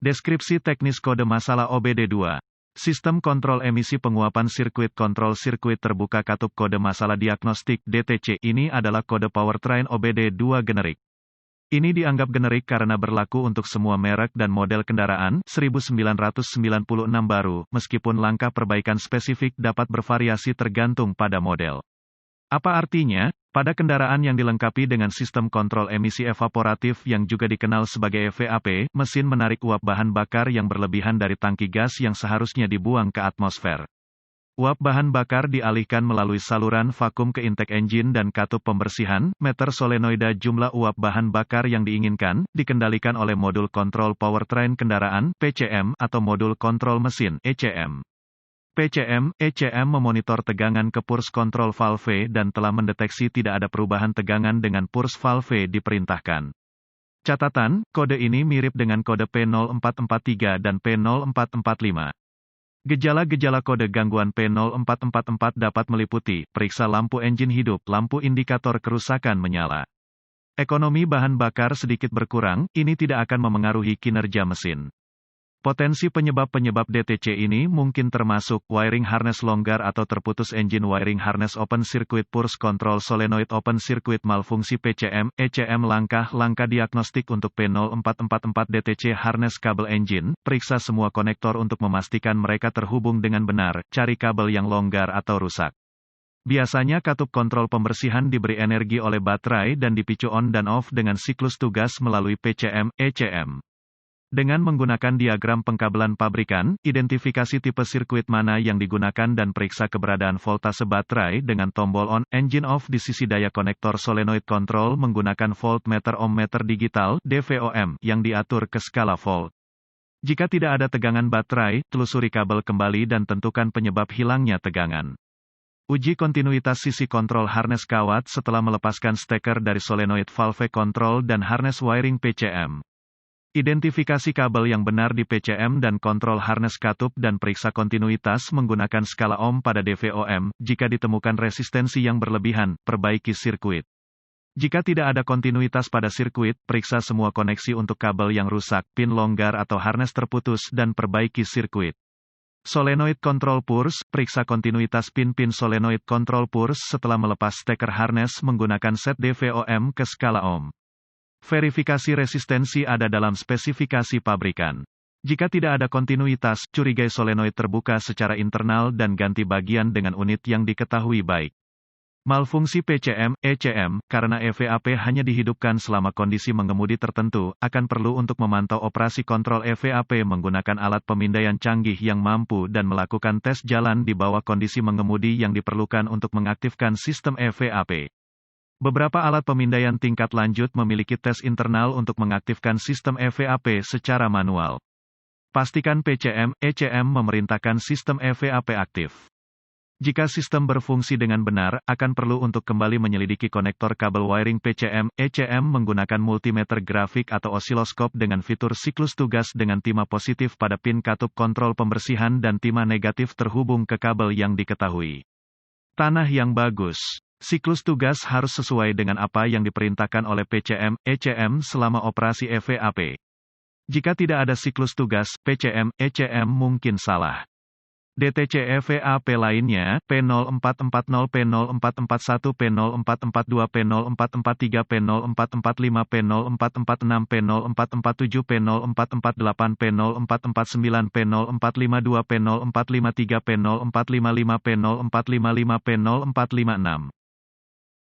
Deskripsi teknis kode masalah OBD2. Sistem kontrol emisi penguapan sirkuit kontrol sirkuit terbuka katup kode masalah diagnostik DTC ini adalah kode powertrain OBD2 generik. Ini dianggap generik karena berlaku untuk semua merek dan model kendaraan 1996 baru, meskipun langkah perbaikan spesifik dapat bervariasi tergantung pada model. Apa artinya? Pada kendaraan yang dilengkapi dengan sistem kontrol emisi evaporatif yang juga dikenal sebagai EVAP, mesin menarik uap bahan bakar yang berlebihan dari tangki gas yang seharusnya dibuang ke atmosfer. Uap bahan bakar dialihkan melalui saluran vakum ke intake engine dan katup pembersihan, meter solenoida jumlah uap bahan bakar yang diinginkan, dikendalikan oleh modul kontrol powertrain kendaraan, PCM, atau modul kontrol mesin, ECM. ECM memonitor tegangan ke purse control valve dan telah mendeteksi tidak ada perubahan tegangan dengan purse valve diperintahkan. Catatan, kode ini mirip dengan kode P0443 dan P0445. Gejala-gejala kode gangguan P0444 dapat meliputi, periksa lampu engine hidup, lampu indikator kerusakan menyala. Ekonomi bahan bakar sedikit berkurang, ini tidak akan memengaruhi kinerja mesin. Potensi penyebab-penyebab DTC ini mungkin termasuk wiring harness longgar atau terputus engine wiring harness open circuit purse control solenoid open circuit malfungsi PCM, ECM langkah-langkah diagnostik untuk P0444 DTC harness kabel engine, periksa semua konektor untuk memastikan mereka terhubung dengan benar, cari kabel yang longgar atau rusak. Biasanya katup kontrol pembersihan diberi energi oleh baterai dan dipicu on dan off dengan siklus tugas melalui PCM, ECM. Dengan menggunakan diagram pengkabelan pabrikan, identifikasi tipe sirkuit mana yang digunakan dan periksa keberadaan voltase baterai dengan tombol on, engine off di sisi daya konektor solenoid control menggunakan voltmeter ohmmeter digital, DVOM, yang diatur ke skala volt. Jika tidak ada tegangan baterai, telusuri kabel kembali dan tentukan penyebab hilangnya tegangan. Uji kontinuitas sisi kontrol harness kawat setelah melepaskan steker dari solenoid valve control dan harness wiring PCM. Identifikasi kabel yang benar di PCM dan kontrol harness katup dan periksa kontinuitas menggunakan skala ohm pada DVOM. Jika ditemukan resistensi yang berlebihan, perbaiki sirkuit. Jika tidak ada kontinuitas pada sirkuit, periksa semua koneksi untuk kabel yang rusak, pin longgar atau harness terputus dan perbaiki sirkuit. Solenoid control purse, periksa kontinuitas pin-pin solenoid control purse setelah melepas steker harness menggunakan set DVOM ke skala ohm. Verifikasi resistensi ada dalam spesifikasi pabrikan. Jika tidak ada kontinuitas, curigai solenoid terbuka secara internal dan ganti bagian dengan unit yang diketahui baik. Malfungsi PCM, ECM, karena EVAP hanya dihidupkan selama kondisi mengemudi tertentu, akan perlu untuk memantau operasi kontrol EVAP menggunakan alat pemindaian canggih yang mampu dan melakukan tes jalan di bawah kondisi mengemudi yang diperlukan untuk mengaktifkan sistem EVAP. Beberapa alat pemindaian tingkat lanjut memiliki tes internal untuk mengaktifkan sistem EVAP secara manual. Pastikan PCM, ECM memerintahkan sistem EVAP aktif. Jika sistem berfungsi dengan benar, akan perlu untuk kembali menyelidiki konektor kabel wiring PCM, ECM menggunakan multimeter grafik atau osiloskop dengan fitur siklus tugas dengan timah positif pada pin katup kontrol pembersihan dan timah negatif terhubung ke kabel yang diketahui. Tanah yang bagus. Siklus tugas harus sesuai dengan apa yang diperintahkan oleh PCM, ECM selama operasi EVAP. Jika tidak ada siklus tugas, PCM, ECM mungkin salah. DTC EVAP lainnya, P0440, P0441, P0442, P0443, P0445, P0446, P0447, P0448, P0449, P0452, P0453, P0455, P0455, P0456.